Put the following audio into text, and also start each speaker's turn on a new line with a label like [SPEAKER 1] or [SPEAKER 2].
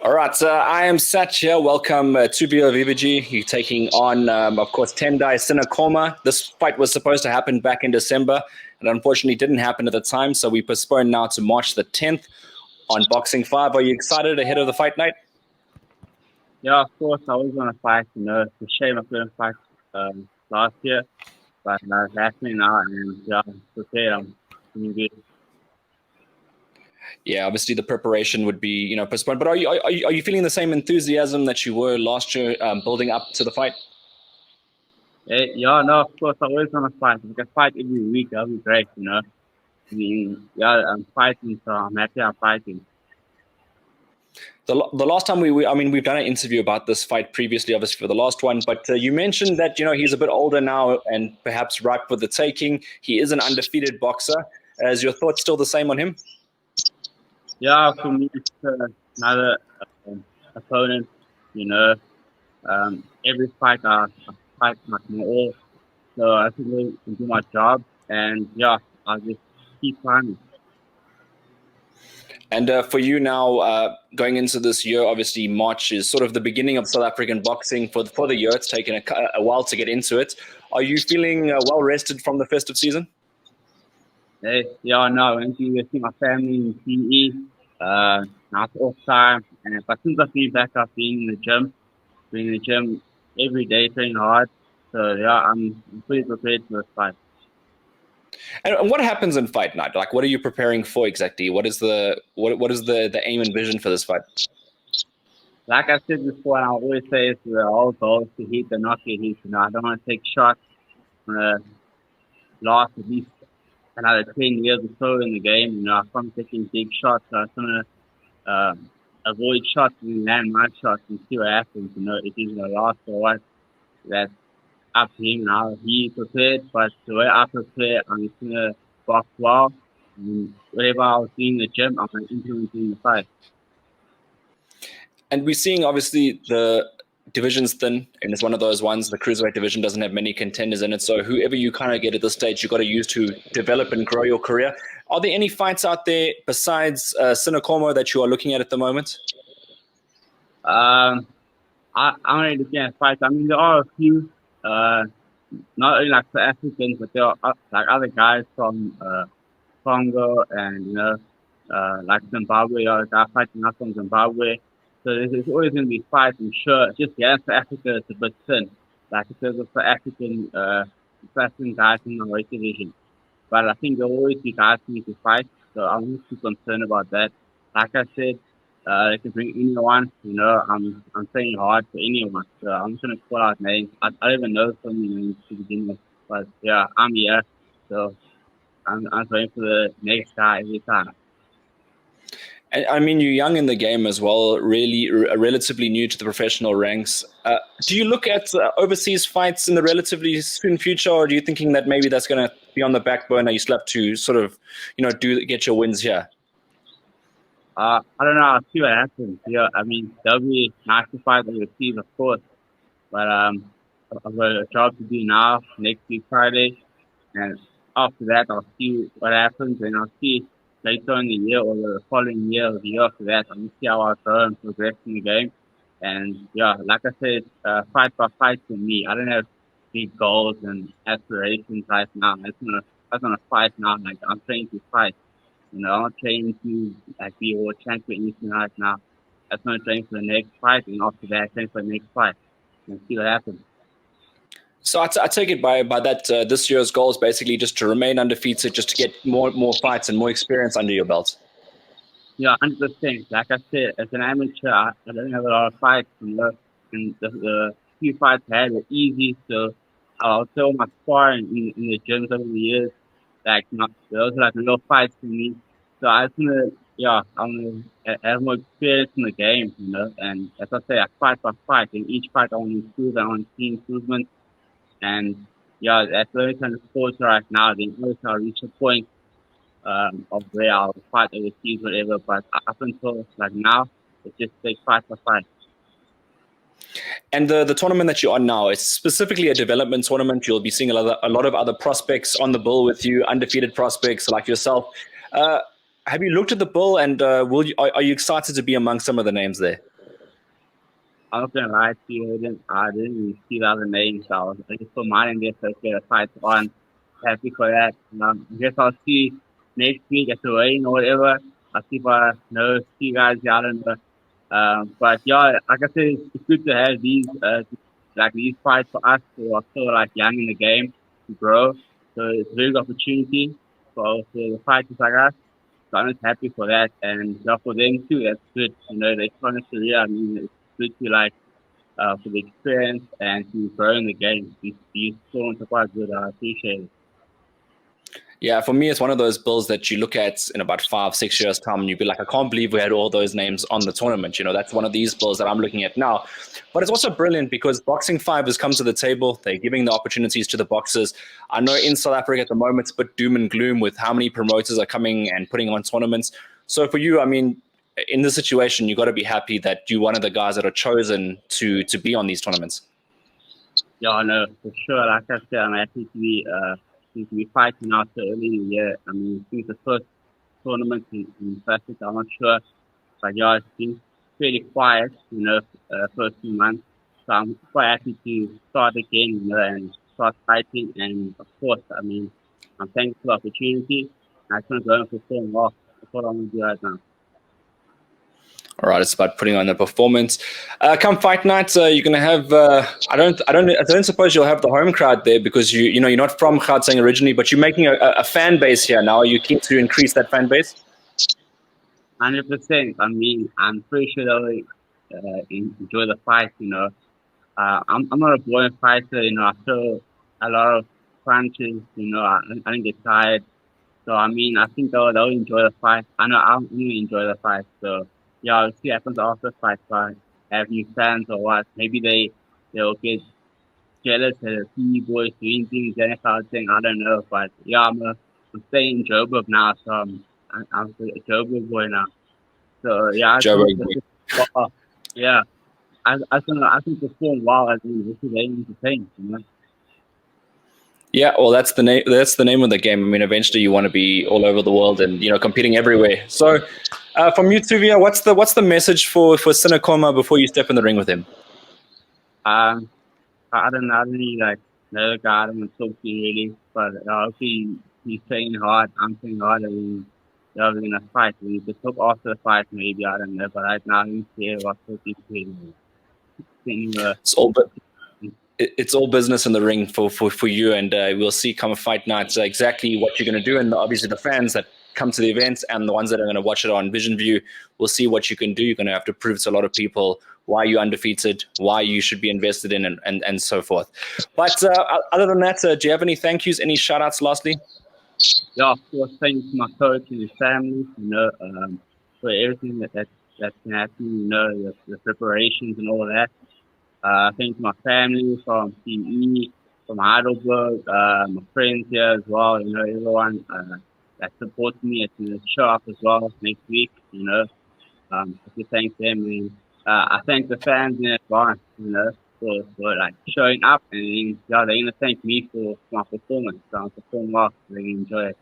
[SPEAKER 1] All right, I am Sat here. Welcome, Tuvia Wewege. You're taking on, of course, Tendai Sinakoma. This fight was supposed to happen back in December, and unfortunately didn't happen at the time, so we postponed now to March the 10th on Boxing 5. Are you excited ahead of the fight night?
[SPEAKER 2] Yeah, of course, I was gonna fight. It's a shame I couldn't fight last year, but it's happening now, and yeah, it's okay. I'm doing good.
[SPEAKER 1] Yeah, obviously the preparation would be, postponed. But are you feeling the same enthusiasm that you were last year, building up to the fight?
[SPEAKER 2] Yeah, no, of course, I was gonna fight. If I can fight every week, that'd be great. I mean, yeah, I'm fighting, so I'm happy I'm fighting.
[SPEAKER 1] The last time we've done an interview about this fight previously, obviously for the last one, but you mentioned that he's a bit older now and perhaps ripe for the taking. He is an undefeated boxer. Is your thoughts still the same on him?
[SPEAKER 2] Yeah, for me, it's another opponent. You know, every fight I fight my all, so I think I can do my job, and yeah, I'll just keep climbing.
[SPEAKER 1] And for you now, going into this year, obviously March is sort of the beginning of South African boxing for the year. It's taken a while to get into it. Are you feeling well rested from the festive season?
[SPEAKER 2] Yeah, no, I went to see my family in PE. Now it's off time, and but since I've been back, I've been in the gym every day, training hard. So yeah, I'm pretty prepared for this fight.
[SPEAKER 1] And what happens in fight night? Like, what are you preparing for exactly? What is the aim and vision for this fight?
[SPEAKER 2] Like I said before, and I always say it's the whole goal is to hit and not get hit. I don't want to take shots. Uh, last at least another 10 years or so in the game. I'm taking big shots. So I just want to avoid shots and land my shots and see what happens. If he's going to last or what, that's up to him now. He prepared, but the way I prepare, I'm just going to box well. And whatever I was doing in the gym, I'm going to implement it in the fight.
[SPEAKER 1] And we're seeing, obviously, the division's thin, and it's one of those ones. The cruiserweight division doesn't have many contenders in it, so whoever you kind of get at this stage, you've got to use to develop and grow your career. Are there any fights out there besides Sinakoma that you are looking at the moment?
[SPEAKER 2] I'm only looking at fights. I mean, there are a few, not only like South Africans, but there are like other guys from Congo and like Zimbabwe, or a guy fighting us from Zimbabwe. So there's always going to be fights, I'm sure. It's just, yeah, for Africa, it's a bit thin. Like, in terms of for African guys in the weight division. But I think there will always be guys who need to fight, so I'm not too concerned about that. Like I said, they can bring anyone, I'm training hard for anyone. So I'm just going to call out names. I don't even know so many names to begin with. But yeah, I'm here. So I'm going for the next guy every time.
[SPEAKER 1] And I mean, you're young in the game as well, really relatively new to the professional ranks. Do you look at overseas fights in the relatively soon future, or are you thinking that maybe that's going to be on the back burner? You still have to sort of, get your wins here.
[SPEAKER 2] I don't know. I'll see what happens. Yeah, I mean, there'll be nice to fight overseas, of course. But I've got a job to do now, next week Friday, and after that, I'll see what happens, and I'll see later in the year or the following year or the year after that. I'll see how I grow and progress in the game. And yeah, like I said, fight by fight for me. I don't have big goals and aspirations right now. I just wanna fight now. Like, I'm training to fight. I'm not training to like be a world champion anything right now. I just want to train for the next fight, and after that, train for the next fight and see what happens.
[SPEAKER 1] So I take it by that this year's goal is basically just to remain undefeated, just to get more fights and more experience under your belt.
[SPEAKER 2] Yeah, 100%. Like I said, as an amateur, I don't have a lot of fights, and the few fights I had were easy. So I'll tell my sparring in the gyms over the years, like, those are like little fights for me. So I just I'm gonna have more experience in the game, and as I say, I fight by fight. In each fight, I want to improve, I want to see improvement. And yeah, that's very kind of sports right now. Then always I'll reach a point of where I'll fight overseas, whatever. But up until like now, it's just like fight for fight.
[SPEAKER 1] And the tournament that you're on now, it's specifically a development tournament. You'll be seeing a lot of other prospects on the bill with you, undefeated prospects like yourself. have you looked at the bill, and are you excited to be among some of the names there?
[SPEAKER 2] I'm not gonna lie to you, I didn't really see the other names. I just put mine in there so I get a fight on. Happy for that. I guess I'll see next week at the rain or whatever. I'll see if I know see you guys. I don't know. But yeah, like I said, it's good to have these like these fights for us who are still like young in the game to grow. So it's a very good opportunity for the fighters like us. So I'm just happy for that, and yeah, for them too. That's good. You know, they trying to career. I mean, it's good to like for the experience and to grow in the game. These tournaments are quite good. I appreciate it.
[SPEAKER 1] Yeah, for me, it's one of those bills that you look at in about 5, 6 years' time, and you'd be like, I can't believe we had all those names on the tournament. That's one of these bills that I'm looking at now. But it's also brilliant because Boxing 5 has come to the table. They're giving the opportunities to the boxers. I know in South Africa at the moment, it's a bit doom and gloom with how many promoters are coming and putting on tournaments. So for you, I mean, in this situation, you got to be happy that you're one of the guys that are chosen to be on these tournaments.
[SPEAKER 2] Yeah, no, for sure. Like I said, I'm happy to be fighting out so early in the year. I mean, since the first tournament in South Africa, I'm not sure, but yeah, it's been pretty quiet, first few months. So I'm quite happy to start again, and start fighting. And of course, I mean, I'm thankful for the opportunity. I just want to go and perform well. That's what I'm going to do right now.
[SPEAKER 1] All right, it's about putting on the performance. Come fight night, you're going to have. I don't suppose you'll have the home crowd there because you're not from Gauteng originally, but you're making a fan base here now. Are you keen to increase that fan base?
[SPEAKER 2] 100%. I mean, I'm pretty sure they'll enjoy the fight. I'm not a boring fighter. I throw a lot of punches. I don't get tired. So I mean, I think they'll enjoy the fight. I know I'll really enjoy the fight. So yeah, I'll see what happens after the fight. If I have new fans or what, maybe they'll get jealous at the TV boys doing things and that kind of thing. I don't know, but yeah, I'm staying in Joburg now, so I'm a Joburg boy now. So yeah, yeah, I can perform well as this is entertainment.
[SPEAKER 1] Yeah, well, that's the name. That's the name of the game. I mean, eventually you want to be all over the world and competing everywhere. So, from you, Tuvia, what's the message for Sinakoma before you step in the ring with him?
[SPEAKER 2] I don't really like know the guy. I don't talk to him really, but obviously he's training hard. I'm training hard, and we're gonna fight. We could talk after the fight, maybe, I don't know. But right now he's here. What's talking to him?
[SPEAKER 1] It's all business in the ring for you, and we'll see come a fight night exactly what you're going to do, and obviously the fans that come to the events and the ones that are going to watch it on Vision View will see what you can do. You're going to have to prove to a lot of people why you're undefeated, why you should be invested in, and so forth. But other than that, do you have any thank yous, any shout outs lastly?
[SPEAKER 2] Yeah, of course, thanks to my coach and his family, for everything that's been happening, the preparations and all of that. Thanks to my family from CE, from Heidelberg, my friends here as well, everyone that supports me at the show up as well next week, I just thank them, and I thank the fans in advance, for like showing up, and they're gonna thank me for my performance. So I'm performing well, so they enjoy it.